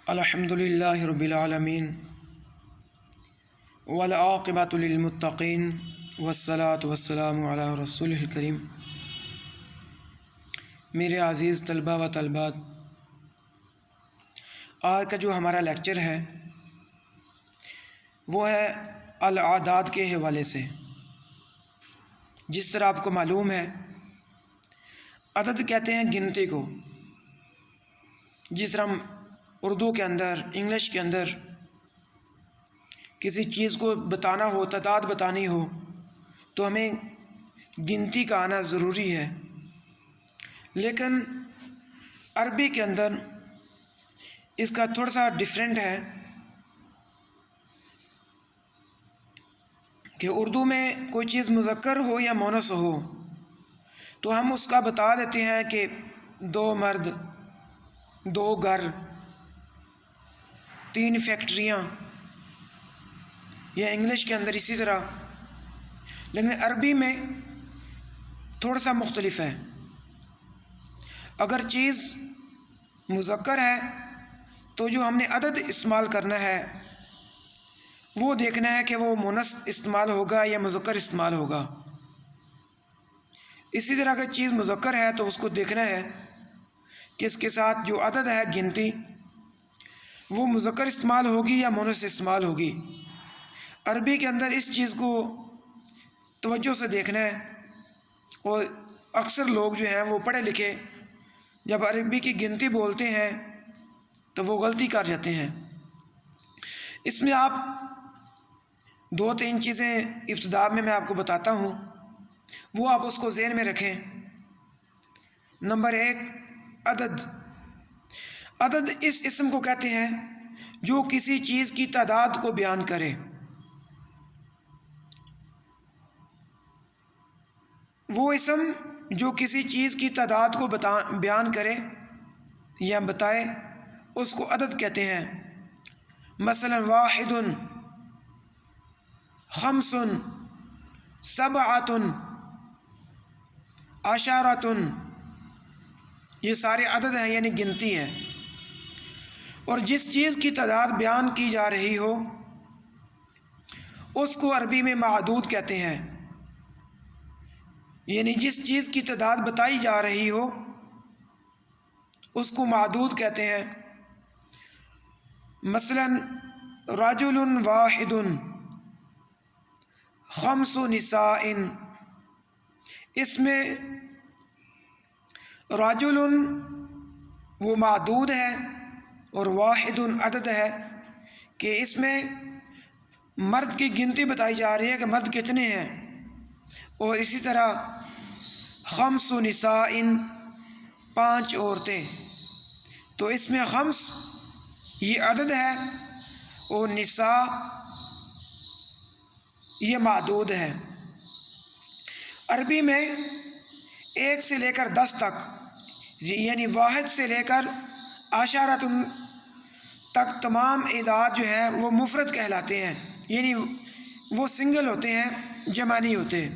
الحمدللہ رب العالمین والعاقبۃ للمتقین والصلاة والسلام علی رسولہ الکریم۔ میرے عزیز طلبہ و طالبات، آج کا جو ہمارا لیکچر ہے وہ ہے الاعداد کے حوالے سے۔ جس طرح آپ کو معلوم ہے، عدد کہتے ہیں گنتی کو۔ جس طرح ہم اردو کے اندر، انگلش کے اندر کسی چیز کو بتانا ہو، تعداد بتانی ہو، تو ہمیں گنتی کا آنا ضروری ہے۔ لیکن عربی کے اندر اس کا تھوڑا سا ڈیفرنٹ ہے کہ اردو میں کوئی چیز مذکر ہو یا مؤنث ہو تو ہم اس کا بتا دیتے ہیں کہ 2 مرد، 2 گھر، 3 فیکٹریاں، یا انگلش کے اندر اسی طرح۔ لیکن عربی میں تھوڑا سا مختلف ہے۔ اگر چیز مذکر ہے تو جو ہم نے عدد استعمال کرنا ہے وہ دیکھنا ہے کہ وہ مؤنث استعمال ہوگا یا مذکر استعمال ہوگا۔ اسی طرح اگر چیز مذکر ہے تو اس کو دیکھنا ہے کہ اس کے ساتھ جو عدد ہے گنتی، وہ مذکر استعمال ہوگی یا مؤنث استعمال ہوگی۔ عربی کے اندر اس چیز کو توجہ سے دیکھنا ہے، اور اکثر لوگ جو ہیں وہ پڑھے لکھے جب عربی کی گنتی بولتے ہیں تو وہ غلطی کر جاتے ہیں۔ اس میں آپ 2-3 چیزیں ابتدا میں آپ کو بتاتا ہوں، وہ آپ اس کو ذہن میں رکھیں۔ نمبر 1، عدد۔ عدد اس اسم کو کہتے ہیں جو کسی چیز کی تعداد کو بیان کرے۔ وہ اسم جو کسی چیز کی تعداد کو بیان کرے یا بتائے اس کو عدد کہتے ہیں۔ مثلا 1، 5، 7، 10، یہ سارے عدد ہیں، یعنی گنتی ہے۔ اور جس چیز کی تعداد بیان کی جا رہی ہو اس کو عربی میں معدود کہتے ہیں، یعنی جس چیز کی تعداد بتائی جا رہی ہو اس کو معدود کہتے ہیں۔ مثلا رجل واحد، 5 نساء، اس میں رجل وہ معدود ہے اور واحد عدد ہے کہ اس میں مرد کی گنتی بتائی جا رہی ہے کہ مرد کتنے ہیں۔ اور اسی طرح 5 نساء، 5 عورتیں، تو اس میں 5 یہ عدد ہے اور نساء یہ معدود ہے۔ عربی میں 1 سے لے کر 10 تک، یعنی 1 سے لے کر 10 تک تمام اعداد جو ہیں وہ مفرد کہلاتے ہیں، یعنی وہ سنگل ہوتے ہیں، جمع نہیں ہوتے،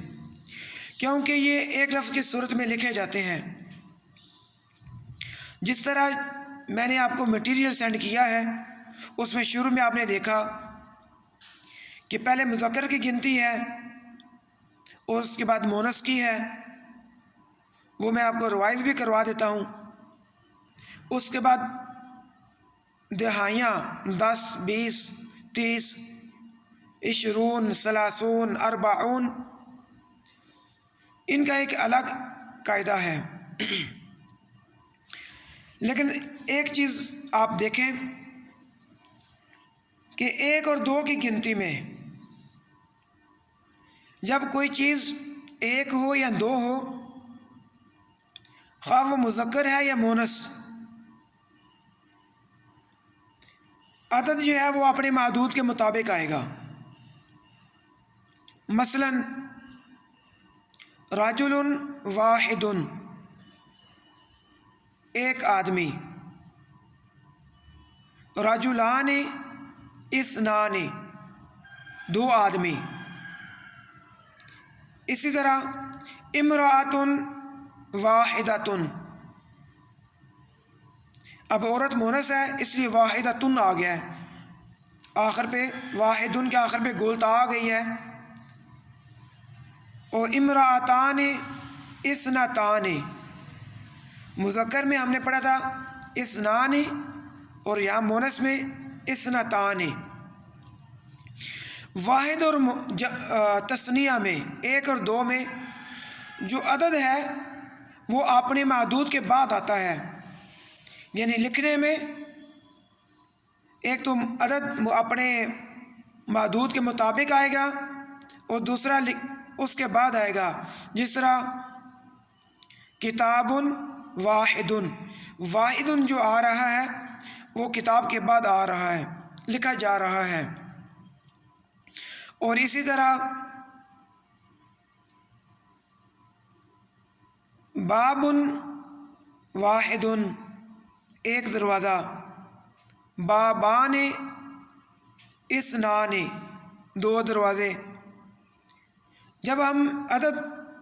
کیونکہ یہ ایک لفظ کی صورت میں لکھے جاتے ہیں۔ جس طرح میں نے آپ کو مٹیریل سینڈ کیا ہے، اس میں شروع میں آپ نے دیکھا کہ پہلے مذکر کی گنتی ہے اور اس کے بعد مؤنث کی ہے، وہ میں آپ کو ریوائز بھی کروا دیتا ہوں۔ اس کے بعد دہائیاں 10، 20، 30، 20، 30، 40، ان کا ایک الگ قاعدہ ہے۔ لیکن ایک چیز آپ دیکھیں کہ 1 اور 2 کی گنتی میں جب کوئی چیز 1 ہو یا 2 ہو، خواہ وہ مذکر ہے یا مؤنث، عدد جو ہے وہ اپنے معدود کے مطابق آئے گا۔ مثلا رجل واحد، 1 آدمی، رجلان، 2، 2 آدمی۔ اسی طرح امرأۃ واحدۃ، اب عورت مونس ہے اس لیے واحدتن آ گیا ہے، آخر پہ واحدن کے آخر پہ گولتا آ گئی ہے. اور امرأتان اثنتان، مذکر میں ہم نے پڑھا تھا اثنان اور یہاں مونس میں اثنتان. واحد اور تثنیہ میں ایک اور دو میں جو عدد ہے وہ اپنے معدود کے بعد آتا ہے، یعنی لکھنے میں ایک تو عدد اپنے معدود کے مطابق آئے گا اور دوسرا اس کے بعد آئے گا. جس طرح کتاب واحد، واحد جو آ رہا ہے وہ کتاب کے بعد آ رہا ہے، لکھا جا رہا ہے. اور اسی طرح باب واحد، ایک دروازہ، بابان اثنان، دو دروازے. جب ہم عدد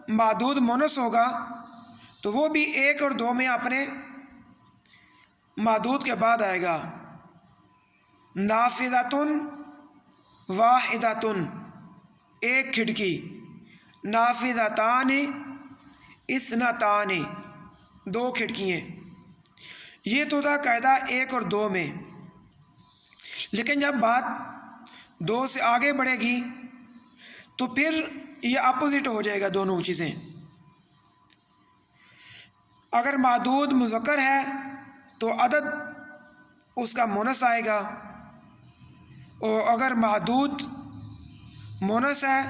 معدود مونس ہوگا تو وہ بھی ایک اور دو میں اپنے معدود کے بعد آئے گا. نافذۃن واحدۃن، ایک کھڑکی. نافذتان اثنتان، دو کھڑکیاں. یہ تو تھا قاعدہ ایک اور دو میں. لیکن جب بات دو سے آگے بڑھے گی تو پھر یہ اپوزٹ ہو جائے گا دونوں چیزیں. اگر معدود مذکر ہے تو عدد اس کا مونس آئے گا، اور اگر معدود مونس ہے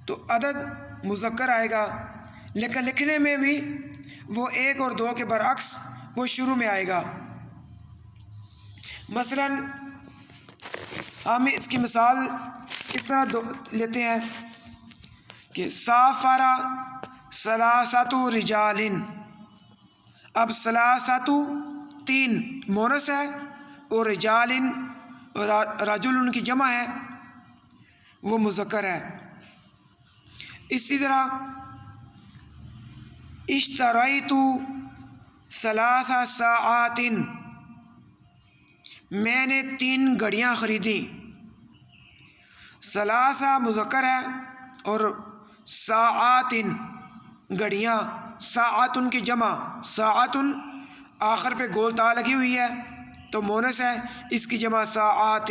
تو عدد مذکر آئے گا، لیکن لکھنے میں بھی وہ ایک اور دو کے برعکس وہ شروع میں آئے گا. مثلا ہم اس کی مثال اس طرح لیتے ہیں کہ سافر ثلاثۃ رجال. اب ثلاثۃ تین مونس ہے اور رجال رجل ان کی جمع ہے وہ مذکر ہے. اسی طرح اشتریت ثلاث ساعات، میں نے 3 گھڑیاں خریدی. ثلاثہ مذکر ہے اور ساعات گھڑیاں، ساعات کی جمع، ساعات آخر پہ گول تا لگی ہوئی ہے تو مونس ہے، اس کی جمع ساعات.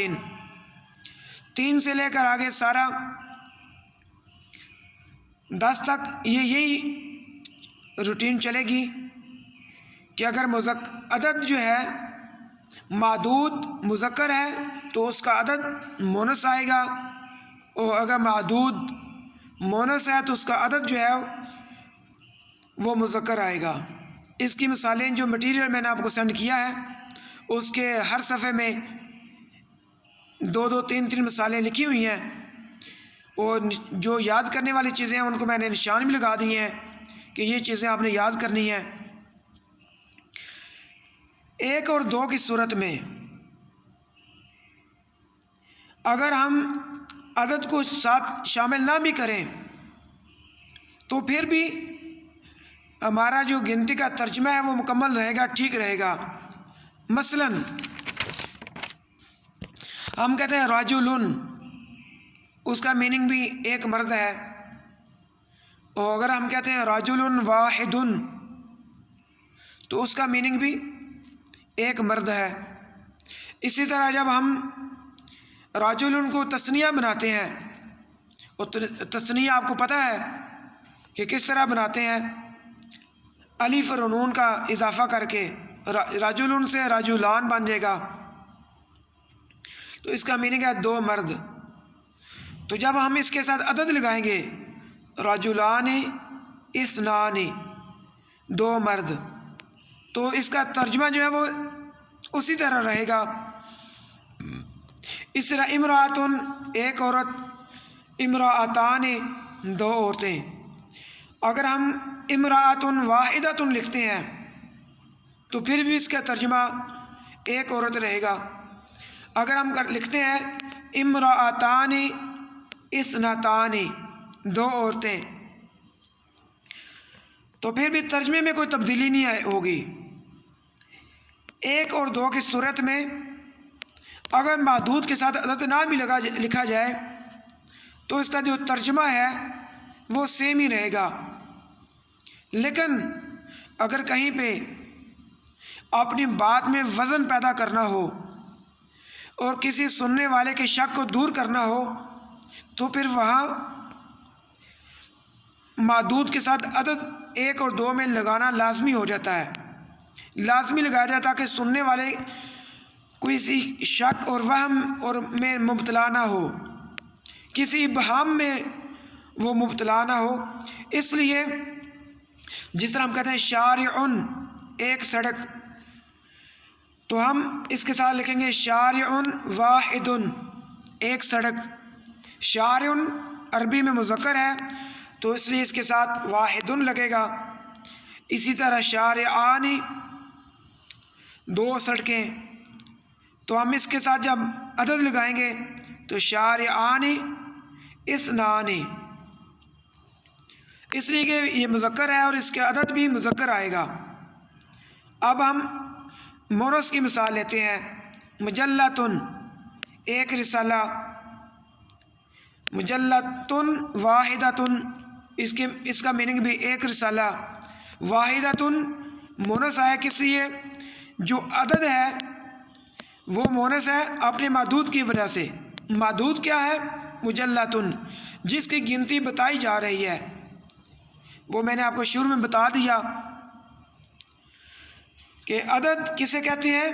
3 سے لے کر آگے سارا 10 تک یہی روٹین چلے گی کہ اگر عدد جو ہے معدود مذکر ہے تو اس کا عدد مونس آئے گا، اور اگر معدود مونس ہے تو اس کا عدد جو ہے وہ مذکر آئے گا. اس کی مثالیں جو مٹیریل میں نے آپ کو سینڈ کیا ہے اس کے ہر صفحے میں 2 3 مثالیں لکھی ہوئی ہیں، اور جو یاد کرنے والی چیزیں ہیں ان کو میں نے نشان بھی لگا دی ہیں کہ یہ چیزیں آپ نے یاد کرنی ہیں. ایک اور دو کی صورت میں اگر ہم عدد کو ساتھ شامل نہ بھی کریں تو پھر بھی ہمارا جو گنتی کا ترجمہ ہے وہ مکمل رہے گا، ٹھیک رہے گا. مثلا ہم کہتے ہیں رجل، اس کا میننگ بھی ایک مرد ہے، اور اگر ہم کہتے ہیں رجل واحد تو اس کا میننگ بھی ایک مرد ہے. اسی طرح جب ہم رجل کو تثنیہ بناتے ہیں، اور تثنیہ آپ کو پتہ ہے کہ کس طرح بناتے ہیں، الف اور نون کا اضافہ کر کے رجل سے رجلان بن جائے گا، تو اس کا میننگ ہے 2 مرد. تو جب ہم اس کے ساتھ عدد لگائیں گے رجلان اثنان، 2 مرد، تو اس کا ترجمہ جو ہے وہ اسی طرح رہے گا. اس طرح امرأتن، ایک عورت، امرأتان، 2 عورتیں. اگر ہم امرأتن واحدتن لکھتے ہیں تو پھر بھی اس کا ترجمہ ایک عورت رہے گا. اگر ہم لکھتے ہیں امرأتان اثنتان، 2 عورتیں، تو پھر بھی ترجمے میں کوئی تبدیلی نہیں ہوگی. 1 اور 2 کی صورت میں اگر معدود کے ساتھ عدد نہ بھی لکھا جائے تو اس کا جو ترجمہ ہے وہ سیم ہی رہے گا، لیکن اگر کہیں پہ اپنی بات میں وزن پیدا کرنا ہو اور کسی سننے والے کے شک کو دور کرنا ہو تو پھر وہاں معدود کے ساتھ عدد 1 اور 2 میں لگانا لازمی ہو جاتا ہے، لازمی لگایا جاتا ہے کہ سننے والے کوئی سی شک اور وہم اور میں مبتلا نہ ہو، کسی ابہام میں وہ مبتلا نہ ہو۔ اس لیے جس طرح ہم کہتے ہیں شارعن ایک سڑک، تو ہم اس کے ساتھ لکھیں گے شارعن واحد ایک سڑک۔ شارعن عربی میں مذکر ہے تو اس لیے اس کے ساتھ واحد لگے گا۔ اسی طرح شارعان 2 سڑکیں، تو ہم اس کے ساتھ جب عدد لگائیں گے تو شارعان اثنان، اس لیے کہ یہ مذکر ہے اور اس کے عدد بھی مذکر آئے گا۔ اب ہم مونس کی مثال لیتے ہیں، مجلتن ایک رسالہ، مجلتن واحدتن اس کا میننگ بھی ایک رسالہ، واحدتن مونس ہے کس لیے؟ جو عدد ہے وہ مونس ہے اپنے معدود کی وجہ سے۔ معدود کیا ہے؟ مجلتن، جس کی گنتی بتائی جا رہی ہے، وہ میں نے آپ کو شروع میں بتا دیا کہ عدد کسے کہتے ہیں؟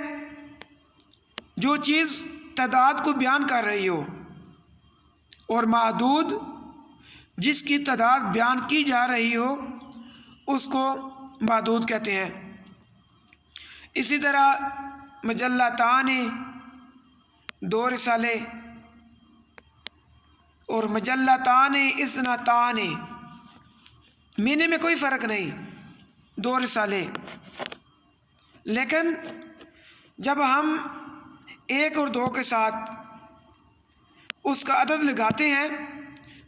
جو چیز تعداد کو بیان کر رہی ہو، اور معدود جس کی تعداد بیان کی جا رہی ہو اس کو معدود کہتے ہیں۔ اسی طرح مجلتان 2 رسالے، اور مجلتان اثنتان معنی میں کوئی فرق نہیں، 2 رسالے، لیکن جب ہم 1 اور 2 کے ساتھ اس کا عدد لگاتے ہیں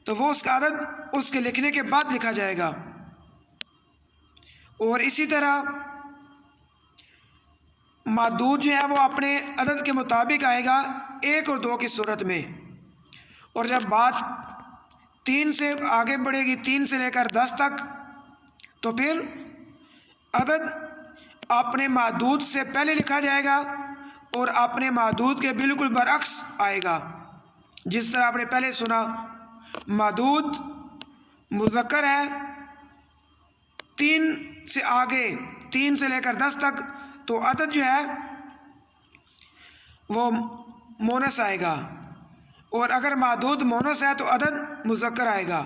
تو وہ اس کا عدد اس کے لکھنے کے بعد لکھا جائے گا، اور اسی طرح معدود جو ہے وہ اپنے عدد کے مطابق آئے گا 1 اور 2 کی صورت میں، اور جب بات 3 سے آگے بڑھے گی، 3 سے لے کر 10 تک، تو پھر عدد اپنے معدود سے پہلے لکھا جائے گا اور اپنے معدود کے بالکل برعکس آئے گا۔ جس طرح آپ نے پہلے سنا، معدود مذکر ہے، 3 سے آگے، 3 سے لے کر 10 تک، تو عدد جو ہے وہ مونس آئے گا، اور اگر معدود مونس ہے تو عدد مذکر آئے گا۔